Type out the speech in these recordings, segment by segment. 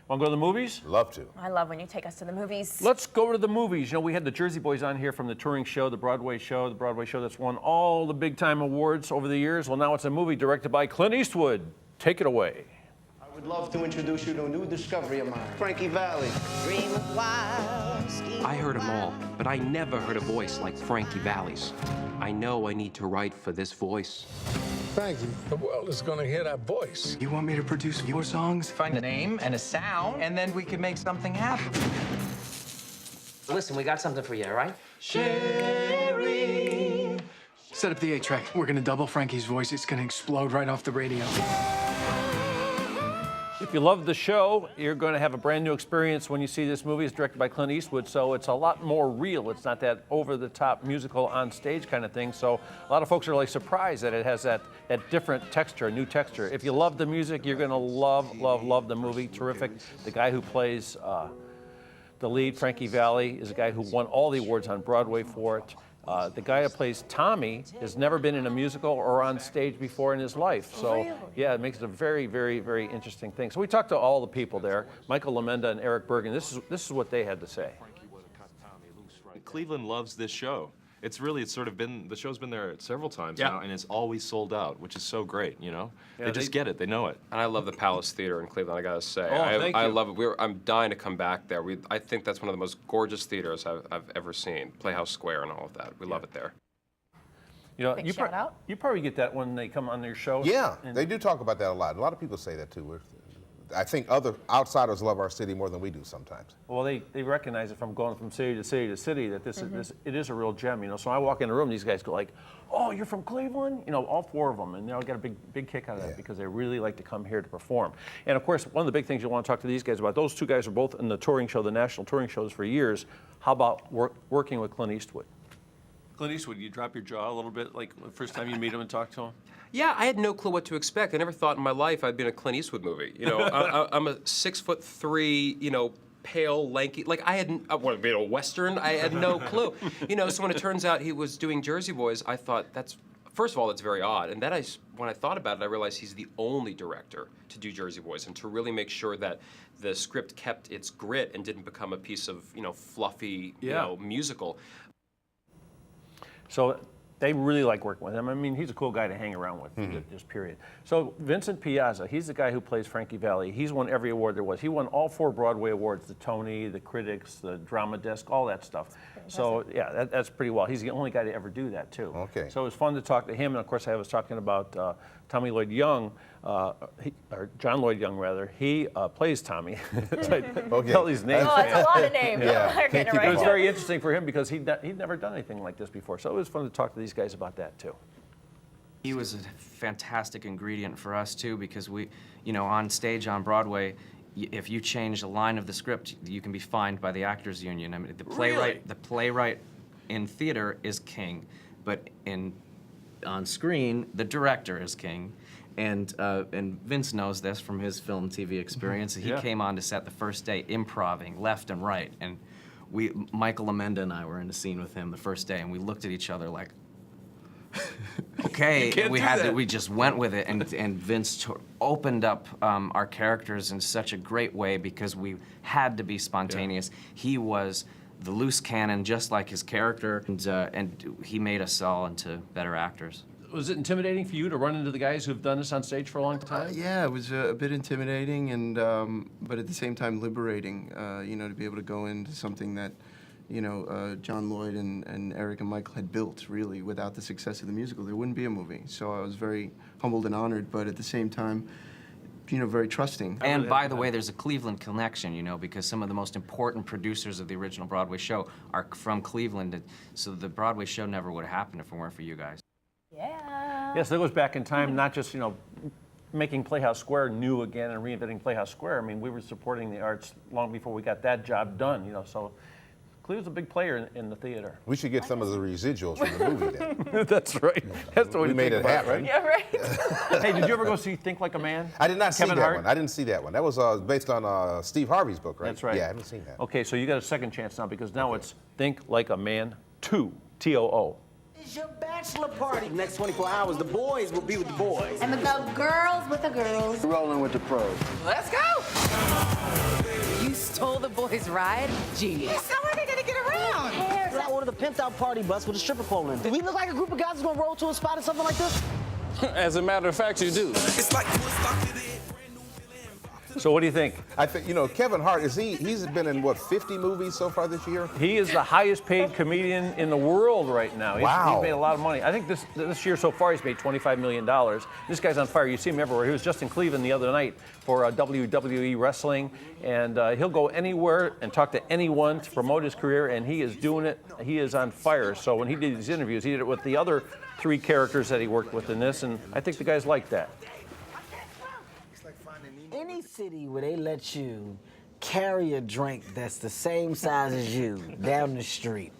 Want to go to the movies? Love to. I love when you take us to the movies. Let's go to the movies. You know, we had the Jersey Boys on here from the touring show, the Broadway show that's won all the big-time awards over the years. Well, now it's a movie directed by Clint Eastwood. Take it away. I would love to introduce you to a new discovery of mine, Frankie Valli. I heard them all, but I never heard a voice like Frankie Valli's. I know I need to write for this voice. Frankie, the world is gonna hear that voice. You want me to produce your songs? Find a name and a sound, and then we can make something happen. Listen, we got something for you, all right? Sherry. Set up the 8-track. We're gonna double Frankie's voice. It's gonna explode right off the radio. If you love the show, you're going to have a brand new experience when you see this movie. It's directed by Clint Eastwood, so it's a lot more real. It's not that over-the-top musical on stage kind of thing. So a lot of folks are like surprised that it has that different texture, new texture. If you love the music, you're going to love the movie. Terrific. The guy who plays the lead, Frankie Valli, is a guy who won all the awards on Broadway for it. The guy that plays Tommy has never been in a musical or on stage before in his life. So, really? Yeah, it makes it a very, very, very interesting thing. So we talked to all the people there, Michael Lamenda and Eric Bergen. This is what they had to say. Cleveland loves this show. It's sort of been, the show's been there several times now, and it's always sold out, which is so great, you know? Yeah, they just get it, they know it. And I love the Palace Theater in Cleveland, I gotta say. Thank I you. love it. I'm dying to come back there. I think that's one of the most gorgeous theaters I've ever seen. Playhouse Square and all of that. We love it there. You know, Big shout out. you probably get that when they come on their show. Yeah, And- they do talk about that a lot. A lot of people say that too. I think other outsiders love our city more than we do sometimes. Well, they recognize it from going from city to city to city that it is a real gem, you know. So I walk in a room, these guys go like, "Oh, you're from Cleveland?" You know, all four of them, and they'll get a big kick out of that because they really like to come here to perform. And of course, one of the big things you want to talk to these guys about, those two guys are both in the touring show, the national touring shows for years. How about working with Clint Eastwood? Clint Eastwood, you drop your jaw a little bit, like the first time you meet him and talk to him? Yeah, I had no clue what to expect. I never thought in my life I'd be in a Clint Eastwood movie. You know, I'm a 6'3", you know, pale, lanky. Like I had, what, a Western? I had no clue. You know, so when it turns out he was doing Jersey Boys, I thought first of all, that's very odd. And then when I thought about it, I realized he's the only director to do Jersey Boys and to really make sure that the script kept its grit and didn't become a piece of, you know, fluffy, you know, musical. So they really like working with him. I mean, he's a cool guy to hang around with, just period. So Vincent Piazza, he's the guy who plays Frankie Valli. He's won every award there was. He won all 4 Broadway awards, the Tony, the Critics, the Drama Desk, all that stuff. So yeah, that's pretty well. He's the only guy to ever do that too. Okay. So it was fun to talk to him. And of course, I was talking about Tommy Lloyd Young, or John Lloyd Young rather. He plays Tommy. Tell these names. Oh, that's a lot of names. Yeah. Getting it It right. was very interesting for him because he'd never done anything like this before. So it was fun to talk to these guys about that too. He was a fantastic ingredient for us too, because we, you know, on stage on Broadway, if you change a line of the script, you can be fined by the Actors Union. I mean, the playwright in theater is king, but on screen, the director is king. And Vince knows this from his film TV experience. He came on to set the first day improving left and right, and Michael Lamenda and I were in the scene with him the first day, and we looked at each other like, okay, we just went with it, and Vince opened up our characters in such a great way because we had to be spontaneous. He was the loose cannon, just like his character, and he made us all into better actors. Was it intimidating for you to run into the guys who've done this on stage for a long time? Yeah, it was a bit intimidating, and but at the same time liberating. You know, to be able to go into something that, you know, John Lloyd and Eric and Michael had built. Really, without the success of the musical, there wouldn't be a movie. So I was very humbled and honored, but at the same time, you know, very trusting. And by the way, there's a Cleveland connection, you know, because some of the most important producers of the original Broadway show are from Cleveland. So the Broadway show never would have happened if it weren't for you guys. Yeah. Yes, that goes back in time, not just, you know, making Playhouse Square new again and reinventing Playhouse Square. I mean, we were supporting the arts long before we got that job done, you know, so Cleveland's a big player in the theater. We should get some of the residuals from the movie then. That's right. That's the way We to made think it about happen. Yeah, right. Hey, did you ever go see Think Like a Man? I did not see Kevin that Hart? one. I didn't see that one. That was based on Steve Harvey's book, right? That's right. Yeah, I haven't seen that. Okay, so you got a second chance now because now it's Think Like a Man 2, T-O-O. It's your bachelor party. Next 24 hours, the boys will be with the boys. And the girls with the girls. Rolling with the pros. Let's go! boys ride? Genius. How are they gonna get around? I ordered a pimped out party bus with a stripper pole in. Do we look like a group of guys who's gonna roll to a spot or something like this? As a matter of fact, you do. So what do you think? I think, you know, Kevin Hart, he's been in, what, 50 movies so far this year? He is the highest paid comedian in the world right now. Wow. He's made a lot of money. I think this year so far he's made $25 million. This guy's on fire. You see him everywhere. He was just in Cleveland the other night for WWE wrestling, and he'll go anywhere and talk to anyone to promote his career, and he is doing it. He is on fire. So when he did these interviews, he did it with the other 3 characters that he worked with in this, and I think the guys like that. Any city where they let you carry a drink that's the same size as you down the street,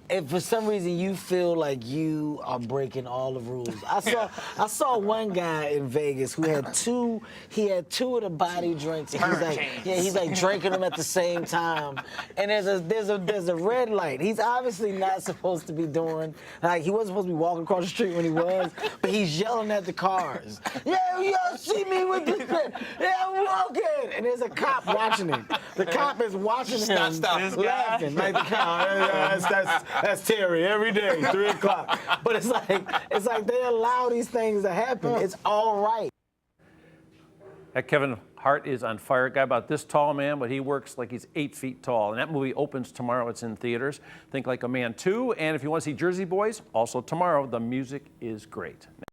if for some reason you feel like you are breaking all the rules. I saw one guy in Vegas who had two of the body drinks. And he's like drinking them at the same time. And there's a red light. He's obviously not supposed to be doing, like he wasn't supposed to be walking across the street when he was, but he's yelling at the cars. Yeah, y'all see me with this shit. Yeah, I'm walking. And there's a cop watching him. The cop is watching him laughing like the cop. That's Terry every day, 3 o'clock. But it's like they allow these things to happen. It's all right. That Kevin Hart is on fire. A guy about this tall, man, but he works like he's 8 feet tall. And that movie opens tomorrow. It's in theaters. Think Like a Man 2. And if you want to see Jersey Boys, also tomorrow. The music is great.